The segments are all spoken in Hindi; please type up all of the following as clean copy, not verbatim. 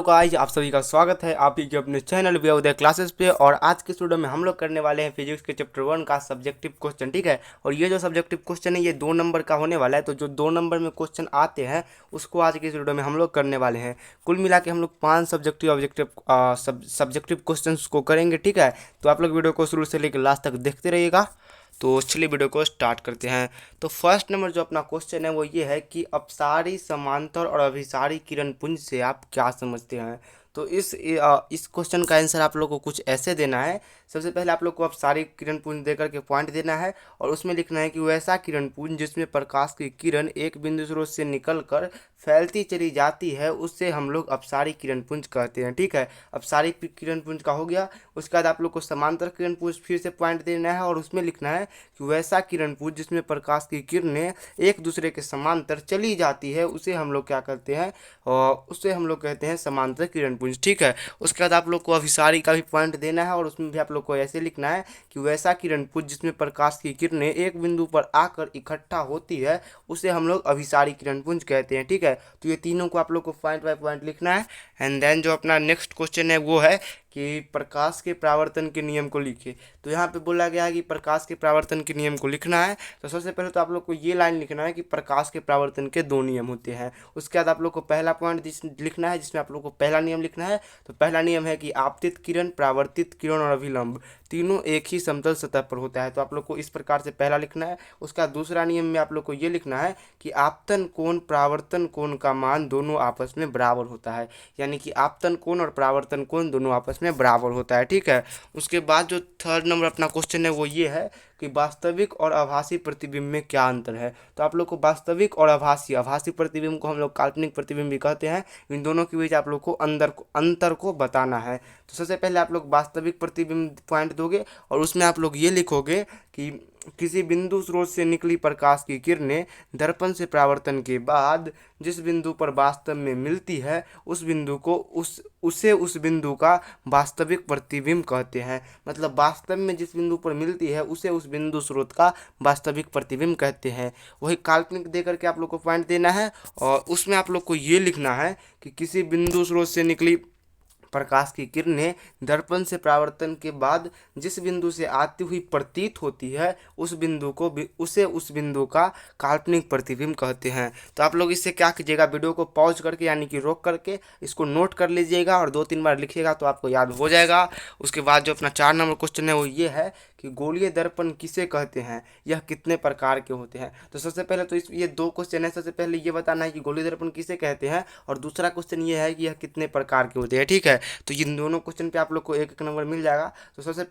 गाइस, आप सभी का स्वागत है आप ही के अपने चैनल व्यवदय क्लासेस पे। और आज के स्टूडियो में हम लोग करने वाले हैं फिजिक्स के चैप्टर 1 का सब्जेक्टिव क्वेश्चन। ठीक है, और ये जो सब्जेक्टिव क्वेश्चन है ये 2 नंबर का होने वाला है। तो जो 2 नंबर में क्वेश्चन आते हैं उसको आज के स्टूडियो में हम लोग करने वाले हैं। कुल मिला के हम लोग 5 सब्जेक्टिव क्वेश्चन को करेंगे। ठीक है, तो आप लोग वीडियो को शुरू से लेकर लास्ट तक देखते रहिएगा। तो चलिए वीडियो को स्टार्ट करते हैं। तो फर्स्ट नंबर जो अपना क्वेश्चन है वो ये है कि अपसारी समांतर और अभिसारी किरण पुंज से आप क्या समझते हैं। तो इस क्वेश्चन का आंसर आप लोग को कुछ ऐसे देना है। सबसे पहले आप लोग को अपसारी किरण पुंज देकर के पॉइंट देना है और उसमें लिखना है कि वैसा किरण पुंज जिसमें प्रकाश की किरण एक बिंदु स्रोत से निकलकर फैलती चली जाती है उससे हम लोग अपसारी किरण पुंज कहते हैं। ठीक है, अपसारी किरण पुंज का हो गया। उसके बाद आप लोग को समांतर किरण पुंज फिर से पॉइंट देना है और उसमें लिखना है कि वैसा किरण पुंज जिसमें प्रकाश की किरणें एक दूसरे के समांतर चली जाती है उसे हम लोग क्या कहते हैं, और उसे हम लोग कहते हैं समांतर किरण पुंज। ठीक है, उसके बाद आप लोग को अभिसारी का भी पॉइंट देना है और उसमें भी आप लोग को ऐसे लिखना है कि वैसा किरण पुंज जिसमें प्रकाश की किरणें एक बिंदु पर आकर इकट्ठा होती है उसे हम लोग अभिसारी किरण पुंज कहते हैं। ठीक है, तो ये तीनों को आप लोग को पॉइंट बाय पॉइंट लिखना है। एंड देन जो अपना नेक्स्ट क्वेश्चन है वो है कि प्रकाश के परावर्तन के नियम को लिखिए। तो यहाँ पे बोला गया है कि प्रकाश के परावर्तन के नियम को लिखना है। तो सबसे पहले तो आप लोग को ये लाइन लिखना है कि प्रकाश के परावर्तन के 2 नियम होते हैं। उसके बाद आप लोग को पहला पॉइंट लिखना है जिसमें आप लोग को पहला नियम लिखना है। तो पहला नियम है कि आपतित किरण, परावर्तित किरण और अभिलंब तीनों एक ही समतल सतह पर होता है। तो आप लोग को इस प्रकार से पहला लिखना है। उसका दूसरा नियम में आप लोग को ये लिखना है कि आपतन कोण परावर्तन कोण का मान दोनों आपस में बराबर होता है, यानी कि आपतन कोण और परावर्तन कोण दोनों आपस में बराबर होता है। ठीक है, उसके बाद जो थर्ड नंबर अपना क्वेश्चन है वो ये है कि वास्तविक और आभासी प्रतिबिंब में क्या अंतर है। तो आप लोग को वास्तविक और आभासी प्रतिबिंब को हम लोग काल्पनिक प्रतिबिंब भी कहते हैं, इन दोनों के बीच आप लोग को अंतर को बताना है। तो सबसे पहले आप लोग वास्तविक प्रतिबिंब पॉइंट दोगे और उसमें आप लोग ये लिखोगे कि किसी बिंदु स्रोत से निकली प्रकाश की किरणें दर्पण से परावर्तन के बाद जिस बिंदु पर वास्तव में मिलती है उस बिंदु को उस बिंदु का वास्तविक प्रतिबिंब कहते हैं। मतलब वास्तव में जिस बिंदु पर मिलती है उसे उस बिंदु स्रोत का वास्तविक प्रतिबिंब कहते हैं। वही काल्पनिक दे करके आप लोग को पॉइंट देना है और उसमें आप लोग को ये लिखना है कि किसी बिंदु स्रोत से निकली प्रकाश की किरणें दर्पण से परावर्तन के बाद जिस बिंदु से आती हुई प्रतीत होती है उस बिंदु का काल्पनिक प्रतिबिंब कहते हैं। तो आप लोग इससे क्या कीजिएगा, वीडियो को पॉज करके यानी कि रोक करके इसको नोट कर लीजिएगा और 2-3 बार लिखिएगा तो आपको याद हो जाएगा। उसके बाद जो अपना 4 नंबर क्वेश्चन है वो ये है कि गोलीय दर्पण किसे कहते हैं, यह कितने प्रकार के होते हैं। तो सबसे पहले तो ये 2 क्वेश्चन है। सबसे पहले ये बताना है कि गोलीय दर्पण किसे कहते हैं और दूसरा क्वेश्चन ये है कि यह कितने प्रकार के होते हैं। ठीक है, तो इन दोनों क्वेश्चन पे आप लोग को 1-1 नंबर मिल जाएगा। तो सबसे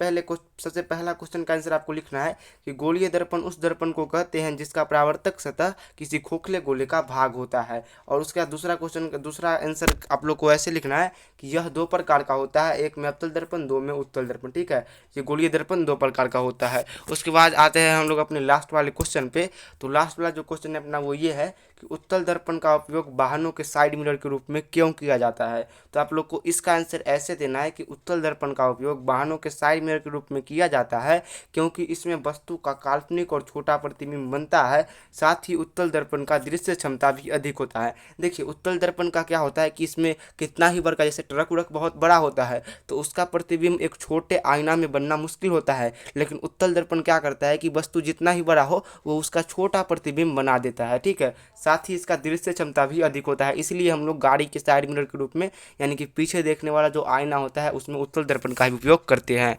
पहला क्वेश्चन का आंसर आपको लिखना है कि गोलीय दर्पण उस दर्पण को कहते हैं जिसका परावर्तक सतह किसी खोखले गोले का भाग होता है। और उसका दूसरा क्वेश्चन का दूसरा आंसर आप लोग को ऐसे लिखना है कि यह 2 प्रकार का होता है, एक में अवतल दर्पण, 2 में उत्तल दर्पण। ठीक है, ये गोलीय दर्पण 2 प्रकार का होता है। उसके बाद आते हैं हम लोग अपने लास्ट वाले क्वेश्चन पे। तो लास्ट वाला जो क्वेश्चन है अपना वो ये है कि उत्तल दर्पण का उपयोग वाहनों के साइड मिरर के रूप में क्यों किया जाता है। तो आप लोग को इसका आंसर ऐसे देना है कि उत्तल दर्पण का उपयोग वाहनों के साइड मिरर के रूप में किया जाता है क्योंकि इसमें वस्तु का काल्पनिक और छोटा प्रतिबिंब बनता है। साथ ही उत्तल दर्पण का दृश्य क्षमता भी अधिक होता है। देखिए, उत्तल दर्पण का क्या होता है कि इसमें कितना ही बड़ा, जैसे ट्रक उड़क बहुत बड़ा होता है तो उसका प्रतिबिंब एक छोटे आईना में बनना मुश्किल होता है, लेकिन उत्तल दर्पण क्या करता है कि वस्तु जितना ही बड़ा हो वो उसका छोटा प्रतिबिंब बना देता है। ठीक है, साथ ही इसका दृश्य क्षमता भी अधिक होता है, इसलिए हम लोग गाड़ी के साइड मिरर के रूप में यानी कि पीछे देखने वाला जो आईना होता है उसमें उत्तल दर्पण का भी उपयोग करते हैं।